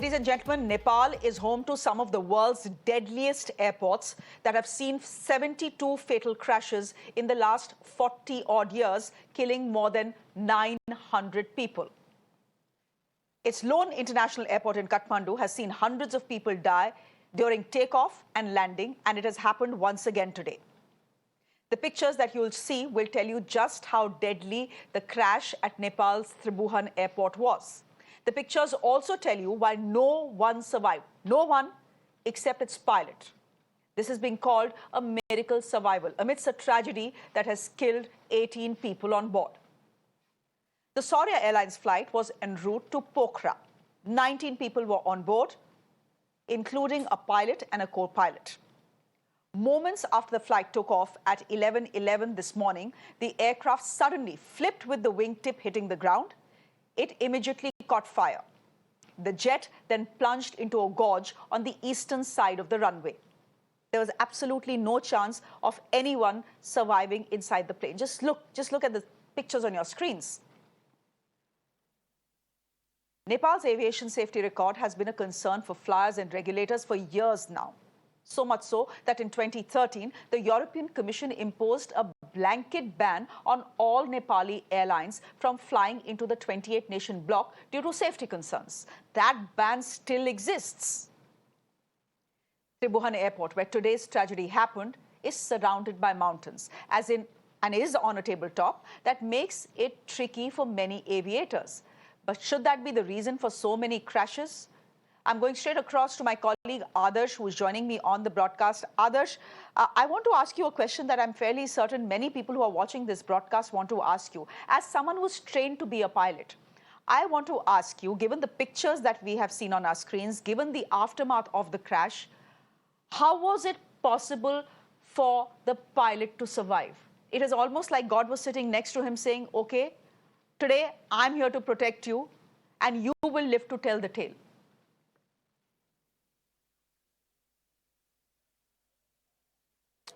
Ladies and gentlemen, Nepal is home to some of the world's deadliest airports that have seen 72 fatal crashes in the last 40-odd years, killing more than 900 people. Its lone international airport in Kathmandu has seen hundreds of people die during takeoff and landing, and it has happened once again today. The pictures that you'll see will tell you just how deadly the crash at Nepal's Tribhuvan airport was. The pictures also tell you why no one survived. No one except its pilot. This is being called a miracle survival amidst a tragedy that has killed 18 people on board. The Shreya Airlines flight was en route to Pokhara. 19 people were on board, including a pilot and a co-pilot. Moments after the flight took off at 11:11 this morning, the aircraft suddenly flipped with the wingtip hitting the ground. It immediately caught fire. The jet then plunged into a gorge on the eastern side of the runway. There was absolutely no chance of anyone surviving inside the plane. Just look at the pictures on your screens. Nepal's aviation safety record has been a concern for flyers and regulators for years now. So much so that in 2013, the European Commission imposed a blanket ban on all Nepali airlines from flying into the 28-nation bloc due to safety concerns. That ban still exists. Tribhuvan Airport, where today's tragedy happened, is surrounded by mountains, and is on a tabletop that makes it tricky for many aviators. But should that be the reason for so many crashes? I'm going straight across to my colleague Adarsh, who is joining me on the broadcast. Adarsh, I want to ask you a question that I'm fairly certain many people who are watching this broadcast want to ask you. As someone who's trained to be a pilot, I want to ask you, given the pictures that we have seen on our screens, given the aftermath of the crash, how was it possible for the pilot to survive? It is almost like God was sitting next to him saying, okay, today I'm here to protect you, and you will live to tell the tale.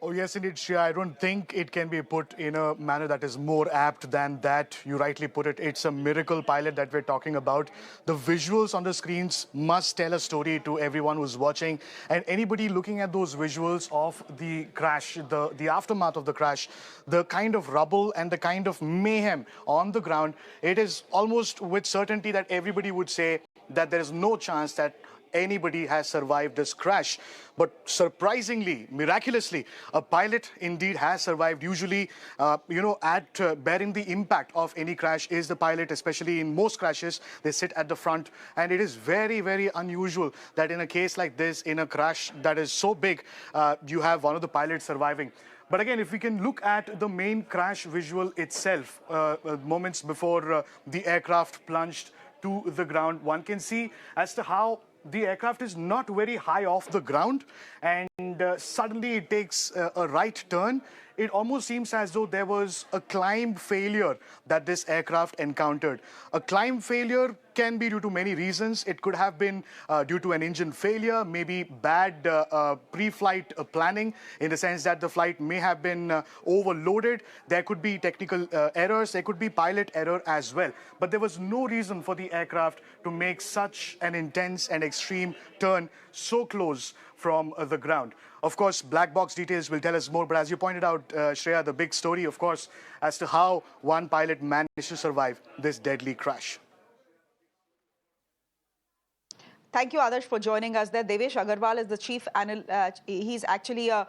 Oh, yes, indeed, Shreya. I don't think it can be put in a manner that is more apt than that. You rightly put it. It's a miracle pilot that we're talking about. The visuals on the screens must tell a story to everyone who's watching. And anybody looking at those visuals of the crash, the aftermath of the crash, the kind of rubble and the kind of mayhem on the ground, it is almost with certainty that everybody would say that there is no chance that anybody has survived this crash. But surprisingly, miraculously, a pilot indeed has survived. Usually, bearing the impact of any crash is the pilot, especially in most crashes, they sit at the front. And it is very, very unusual that in a case like this, in a crash that is so big, you have one of the pilots surviving. But again, if we can look at the main crash visual itself, moments before the aircraft plunged to the ground, one can see as to how the aircraft is not very high off the ground, and suddenly it takes a right turn. It almost seems as though there was a climb failure that this aircraft encountered. A climb failure can be due to many reasons. It could have been due to an engine failure, maybe bad pre-flight planning, in the sense that the flight may have been overloaded. There could be technical errors. There could be pilot error as well. But there was no reason for the aircraft to make such an intense and extreme turn so close from the ground. Of course, black box details will tell us more, but as you pointed out, Shreya, the big story, of course, as to how one pilot managed to survive this deadly crash. Thank you, Adarsh, for joining us there. Devesh Agarwal is the chief analyst. He's actually a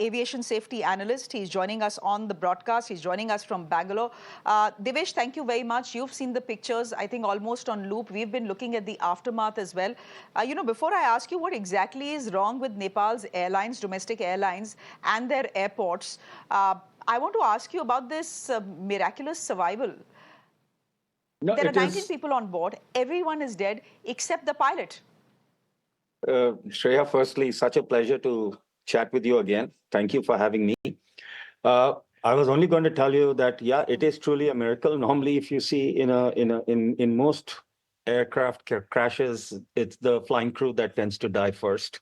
aviation safety analyst. He's joining us on the broadcast. He's joining us from Bangalore. Devesh, thank you very much. You've seen the pictures, I think, almost on loop. We've been looking at the aftermath as well. Before I ask you what exactly is wrong with Nepal's airlines, domestic airlines, and their airports, I want to ask you about this miraculous survival. No, there are 19 people on board. Everyone is dead except the pilot. Shreya, firstly, such a pleasure to chat with you again. Thank you for having me. I was only going to tell you that, yeah, it is truly a miracle. Normally, if you see in most aircraft crashes, it's the flying crew that tends to die first.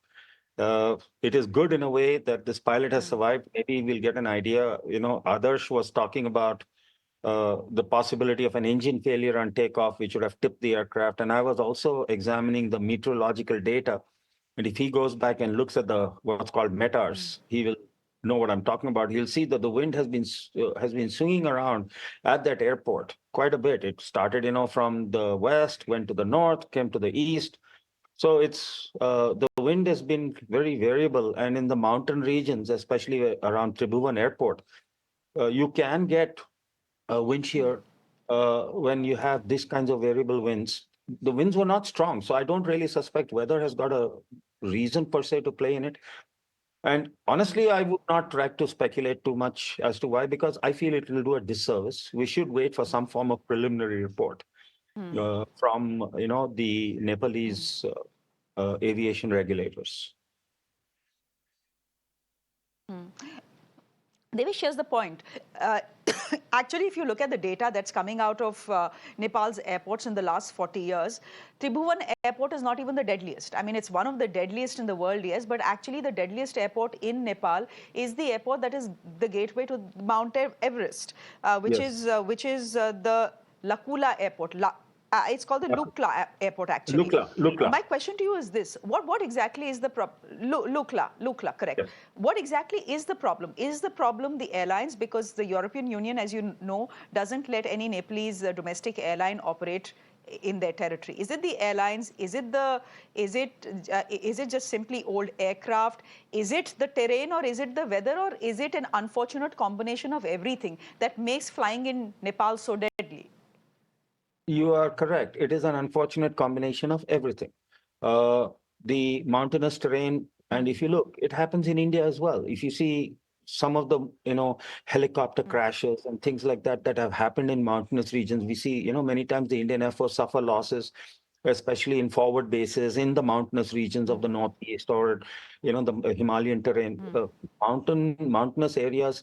It is good in a way that this pilot has survived. Maybe we'll get an idea. Adarsh was talking about the possibility of an engine failure on takeoff, which would have tipped the aircraft. And I was also examining the meteorological data. And if he goes back and looks at the what's called METARs, he will know what I'm talking about. He'll see that the wind has been swinging around at that airport quite a bit. It started, from the west, went to the north, came to the east. So it's the wind has been very variable, and in the mountain regions, especially around Tribhuvan Airport, you can get wind shear when you have these kinds of variable winds. The winds were not strong, so I don't really suspect weather has got a reason per se to play in it. And honestly, I would not try to speculate too much as to why, because I feel it will do a disservice. We should wait for some form of preliminary report from the Nepalese aviation regulators. Devesh shares the point. Uh, Actually, if you look at the data that's coming out of Nepal's airports in the last 40 years, Tribhuvan Airport is not even the deadliest. I mean, it's one of the deadliest in the world, yes, but actually the deadliest airport in Nepal is the airport that is the gateway to Mount Everest, Yes. which is the Lakula Airport. It's called the Lukla Airport, actually. Lukla. My question to you is this: What exactly is the Lukla, correct? Yes. What exactly is the problem? Is the problem the airlines? Because the European Union, as you know, doesn't let any Nepalese domestic airline operate in their territory. Is it the airlines? Is it just simply old aircraft? Is it the terrain, or is it the weather, or is it an unfortunate combination of everything that makes flying in Nepal so deadly? You are correct. It is an unfortunate combination of everything. Uh, the mountainous terrain, and if you look, it happens in India as well. If you see some of the, helicopter crashes and things like that that have happened in mountainous regions, we see, many times the Indian Air Force suffer losses, especially in forward bases in the mountainous regions of the Northeast, or, the Himalayan terrain. Mountainous areas,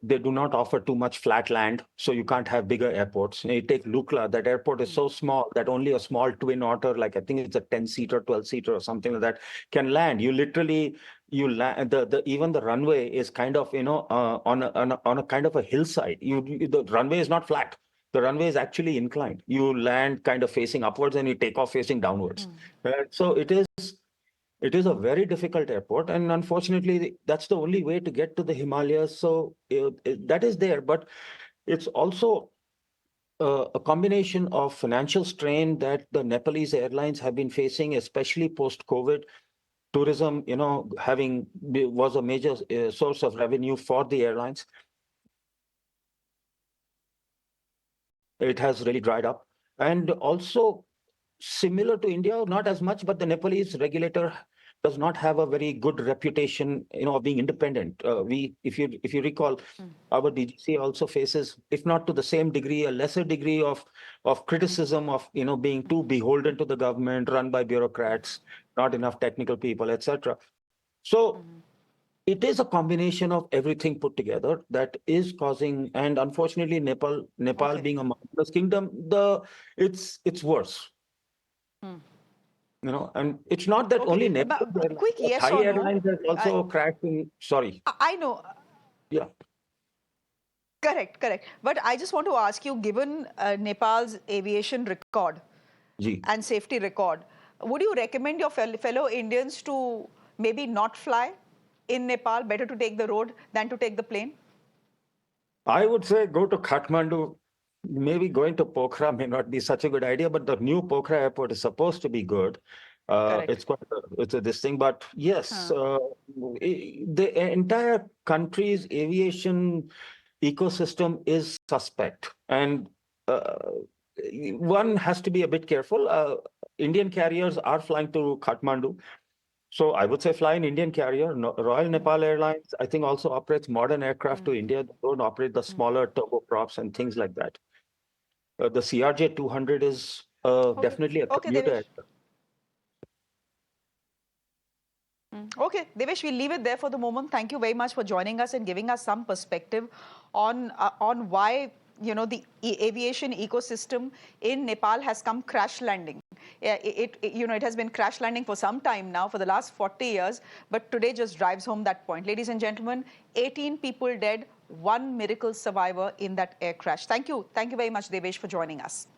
they do not offer too much flat land, so you can't have bigger airports. You take Lukla, that airport is so small that only a small twin otter, like I think it's a 10-seater, 12-seater or something like that, can land. You land, even the runway is kind of, on a kind of a hillside. The runway is not flat. The runway is actually inclined. You land kind of facing upwards and you take off facing downwards. So it is a very difficult airport, and unfortunately, that's the only way to get to the Himalayas. So that is there, but it's also a combination of financial strain that the Nepalese airlines have been facing, especially post-COVID. Tourism, was a major source of revenue for the airlines. It has really dried up, and also similar to India, not as much, but the Nepalese regulator does not have a very good reputation, of being independent. If you recall, our DGC also faces, if not to the same degree, a lesser degree of criticism of, being too beholden to the government, run by bureaucrats, not enough technical people, etc. So it is a combination of everything put together that is causing, and unfortunately, Nepal Okay. being a mountainous kingdom, it's worse. And it's not that Okay. only Nepal Airlines, Quick yes Thai or no. Airlines has I, also crashed in, sorry. I know. Yeah. Correct, correct. But I just want to ask you, given Nepal's aviation record Gee. and safety record, would you recommend your fellow Indians to maybe not fly in Nepal? Better to take the road than to take the plane? I would say go to Kathmandu. Maybe going to Pokhara may not be such a good idea, but the new Pokhara airport is supposed to be good. Correct. It's a this thing, but yes, the entire country's aviation ecosystem is suspect, and uh, one has to be a bit careful. Indian carriers are flying to Kathmandu. So I would say fly an Indian carrier. Royal Nepal Airlines, I think, also operates modern aircraft to India. They don't operate the smaller turboprops and things like that. The CRJ 200 is Okay. definitely a Okay, commuter Devesh. aircraft. Okay, Devesh, we'll leave it there for the moment. Thank you very much for joining us and giving us some perspective on why the aviation ecosystem in Nepal has come crash landing. It has been crash landing for some time now, for the last 40 years, but today just drives home that point. Ladies and gentlemen, 18 people dead, one miracle survivor in that air crash. Thank you very much, Devesh, for joining us.